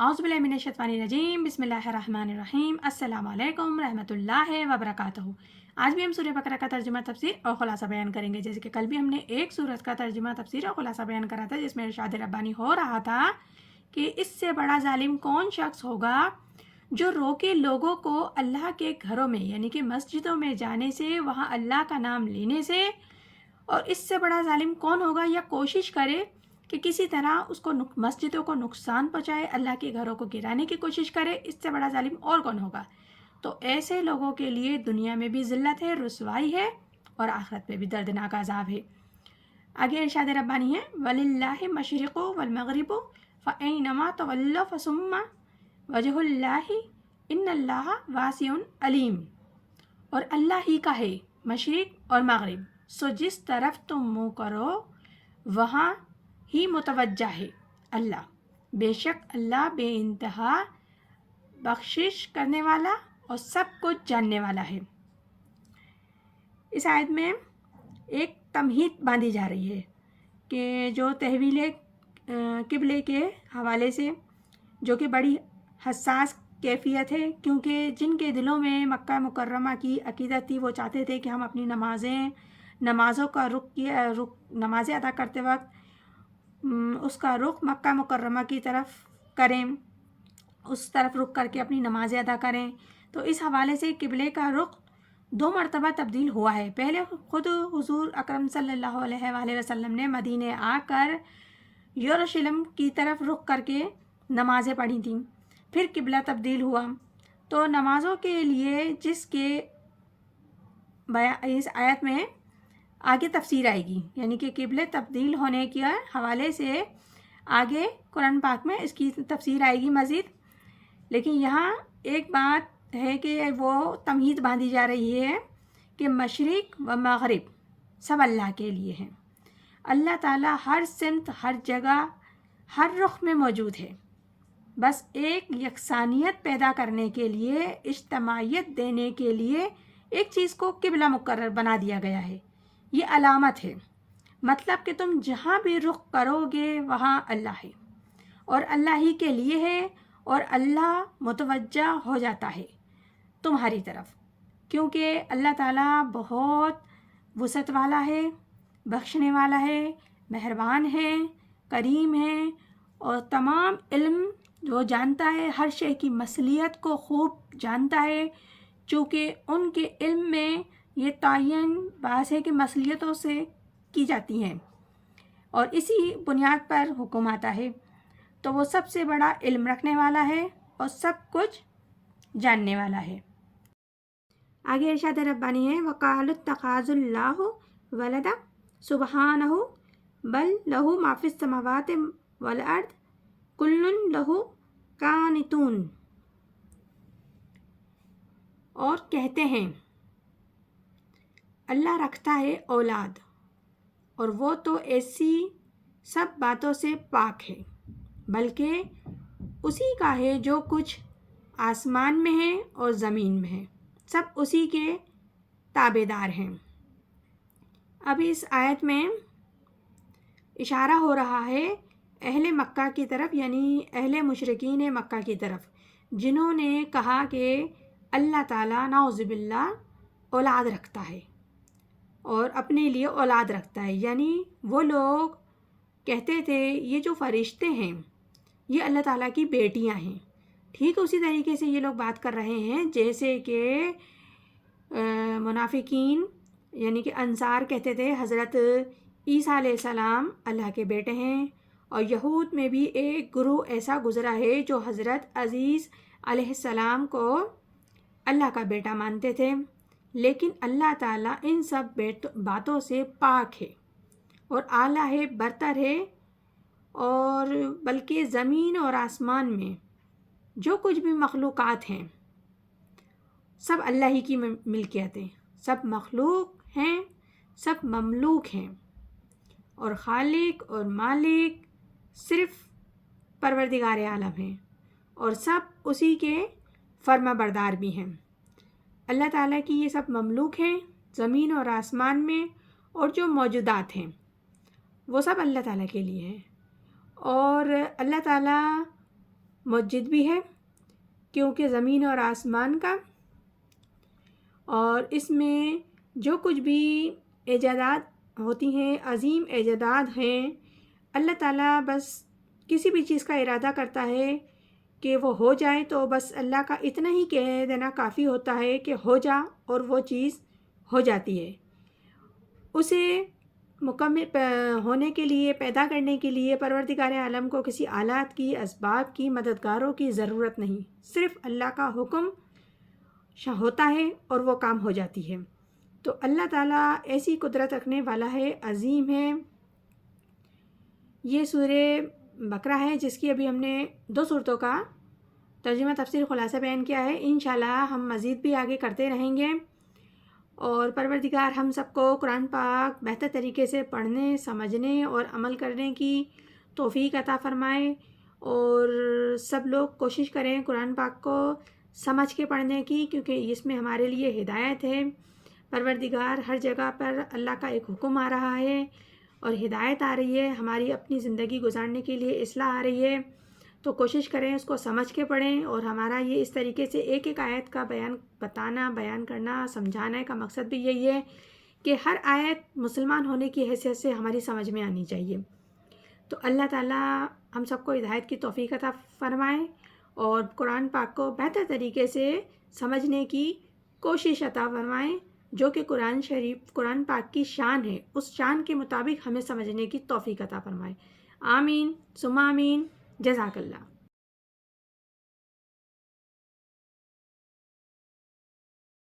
اعوذ باللہ من الشیطان الرجیم، بسم اللہ الرحمن الرحیم، السلام علیکم رحمۃ اللہ وبرکاتہ۔ آج بھی ہم سورہ بقرہ کا ترجمہ، تفسیر اور خلاصہ بیان کریں گے۔ جیسے کہ کل بھی ہم نے ایک سورت کا ترجمہ، تفسیر اور خلاصہ بیان کرا تھا، جس میں ارشاد ربانی ہو رہا تھا کہ اس سے بڑا ظالم کون شخص ہوگا جو روکے لوگوں کو اللہ کے گھروں میں یعنی کہ مسجدوں میں جانے سے، وہاں اللہ کا نام لینے سے، اور اس سے بڑا ظالم کون ہوگا یا کوشش کرے کہ کسی طرح اس کو مسجدوں کو نقصان پہنچائے، اللہ کے گھروں کو گرانے کی کوشش کرے، اس سے بڑا ظالم اور کون ہوگا؟ تو ایسے لوگوں کے لیے دنیا میں بھی ذلت ہے، رسوائی ہے، اور آخرت میں بھی دردناک عذاب ہے۔ آگے ارشاد ربانی ہے، وَلِلَّهِ الْمَشْرِقُ وَالْمَغْرِبُ فَأَيْنَمَا تُوَلُّوا فَثُمَّ وَجْهُ اللَّهِ إِنَّ اللَّهَ وَاسِعٌ عَلِيمٌ، اور اللہ ہی کا ہے مشرق اور مغرب، سو جس طرف تم منہ کرو وہاں ہی متوجہ ہے اللہ، بے شک اللہ بے انتہا بخشش کرنے والا اور سب کچھ جاننے والا ہے۔ اس آیت میں ایک تمہید باندھی جا رہی ہے کہ جو تحویل قبلے کے حوالے سے، جو کہ بڑی حساس کیفیت ہے، کیونکہ جن کے دلوں میں مکہ مکرمہ کی عقیدت تھی، وہ چاہتے تھے کہ ہم اپنی نمازوں کا نمازیں ادا کرتے وقت اس کا رخ مکہ مکرمہ کی طرف کریں، اس طرف رخ کر کے اپنی نمازیں ادا کریں۔ تو اس حوالے سے قبلے کا رخ 2 مرتبہ تبدیل ہوا ہے۔ پہلے خود حضور اکرم صلی اللہ علیہ وآلہ وسلم نے مدینے آ کر یروشلم کی طرف رخ کر کے نمازیں پڑھی تھیں، پھر قبلہ تبدیل ہوا۔ تو نمازوں کے لیے جس کے اس آیت میں آگے تفسیر آئے گی، یعنی کہ قبلے تبدیل ہونے کے حوالے سے آگے قرآن پاک میں اس کی تفسیر آئے گی مزید، لیکن یہاں ایک بات ہے کہ وہ تمہید باندھی جا رہی ہے کہ مشرق و مغرب سب اللہ کے لیے ہیں۔ اللہ تعالیٰ ہر سمت، ہر جگہ، ہر رخ میں موجود ہے، بس ایک یکسانیت پیدا کرنے کے لیے، اجتماعیت دینے کے لیے ایک چیز کو قبلہ مقرر بنا دیا گیا ہے۔ یہ علامت ہے، مطلب کہ تم جہاں بھی رخ کرو گے وہاں اللہ ہے، اور اللہ ہی کے لیے ہے، اور اللہ متوجہ ہو جاتا ہے تمہاری طرف، کیونکہ اللہ تعالیٰ بہت وسعت والا ہے، بخشنے والا ہے، مہربان ہے، کریم ہے، اور تمام علم وہ جانتا ہے، ہر شے کی مصلیت کو خوب جانتا ہے، چونکہ ان کے علم میں یہ تعین بعض ہے کہ مصلیتوں سے کی جاتی ہیں، اور اسی بنیاد پر حکم آتا ہے۔ تو وہ سب سے بڑا علم رکھنے والا ہے اور سب کچھ جاننے والا ہے۔ آگے ارشاد ربانی ہے، وَقَالُوا اتَّخَذَ اللَّهُ وَلَدًا سُبْحَانَهُ بَل لَهُ مَا فِي السَّمَاوَاتِ وَالْأَرْضِ كُلٌّ لَهُ قَانِتُونَ، اور کہتے ہیں اللہ رکھتا ہے اولاد، اور وہ تو ایسی سب باتوں سے پاک ہے، بلکہ اسی کا ہے جو کچھ آسمان میں ہے اور زمین میں ہے، سب اسی کے تابع دار ہیں۔ اب اس آیت میں اشارہ ہو رہا ہے اہل مکہ کی طرف، یعنی اہل مشرکین مکہ کی طرف، جنہوں نے کہا کہ اللہ تعالیٰ نعوذ باللہ اولاد رکھتا ہے اور اپنے لیے اولاد رکھتا ہے، یعنی وہ لوگ کہتے تھے یہ جو فرشتے ہیں یہ اللہ تعالیٰ کی بیٹیاں ہیں۔ ٹھیک اسی طریقے سے یہ لوگ بات کر رہے ہیں جیسے کہ منافقین یعنی کہ انصار کہتے تھے حضرت عیسیٰ علیہ السلام اللہ کے بیٹے ہیں، اور یہود میں بھی ایک گروہ ایسا گزرا ہے جو حضرت عیسیٰ علیہ السلام کو اللہ کا بیٹا مانتے تھے، لیکن اللہ تعالیٰ ان سب باتوں سے پاک ہے اور اعلیٰ ہے، برتر ہے، اور بلکہ زمین اور آسمان میں جو کچھ بھی مخلوقات ہیں سب اللہ ہی کی ملکیت ہے، سب مخلوق ہیں، سب مملوک ہیں، اور خالق اور مالک صرف پروردگار عالم ہیں، اور سب اسی کے فرما بردار بھی ہیں۔ اللہ تعالیٰ کی یہ سب مملوک ہیں زمین اور آسمان میں، اور جو موجودات ہیں وہ سب اللہ تعالیٰ کے لیے ہیں، اور اللہ تعالیٰ مسجد بھی ہے کیونکہ زمین اور آسمان کا، اور اس میں جو کچھ بھی ایجادات ہوتی ہیں، عظیم ایجادات ہیں، اللہ تعالیٰ بس کسی بھی چیز کا ارادہ کرتا ہے کہ وہ ہو جائے تو بس اللہ کا اتنا ہی کہہ دینا کافی ہوتا ہے کہ ہو جا، اور وہ چیز ہو جاتی ہے۔ اسے مکمل ہونے کے لیے، پیدا کرنے کے لیے پروردگار عالم کو کسی آلات کی، اسباب کی، مددگاروں کی ضرورت نہیں، صرف اللہ کا حکم ہوتا ہے اور وہ کام ہو جاتی ہے۔ تو اللہ تعالیٰ ایسی قدرت رکھنے والا ہے، عظیم ہے۔ یہ سورہ بقرہ ہے جس کی ابھی ہم نے 2 صورتوں کا ترجمہ تفسیر خلاصہ بیان کیا ہے۔ انشاءاللہ ہم مزید بھی آگے کرتے رہیں گے، اور پروردگار ہم سب کو قرآن پاک بہتر طریقے سے پڑھنے، سمجھنے اور عمل کرنے کی توفیق عطا فرمائے، اور سب لوگ کوشش کریں قرآن پاک کو سمجھ کے پڑھنے کی، کیونکہ اس میں ہمارے لیے ہدایت ہے۔ پروردگار ہر جگہ پر اللہ کا ایک حکم آ رہا ہے اور ہدایت آ رہی ہے، ہماری اپنی زندگی گزارنے کے لیے اصلاح آ رہی ہے، تو کوشش کریں اس کو سمجھ کے پڑھیں۔ اور ہمارا یہ اس طریقے سے ایک ایک آیت کا بیان کرنا، سمجھانے کا مقصد بھی یہی ہے کہ ہر آیت مسلمان ہونے کی حیثیت سے ہماری سمجھ میں آنی چاہیے۔ تو اللہ تعالیٰ ہم سب کو ہدایت کی توفیق عطا فرمائے اور قرآن پاک کو بہتر طریقے سے سمجھنے کی کوشش عطا فرمائے، جو کہ قرآن پاک کی شان ہے، اس شان کے مطابق ہمیں سمجھنے کی توفیق عطا فرمائے۔ آمین ثم آمین۔ جزاک اللہ۔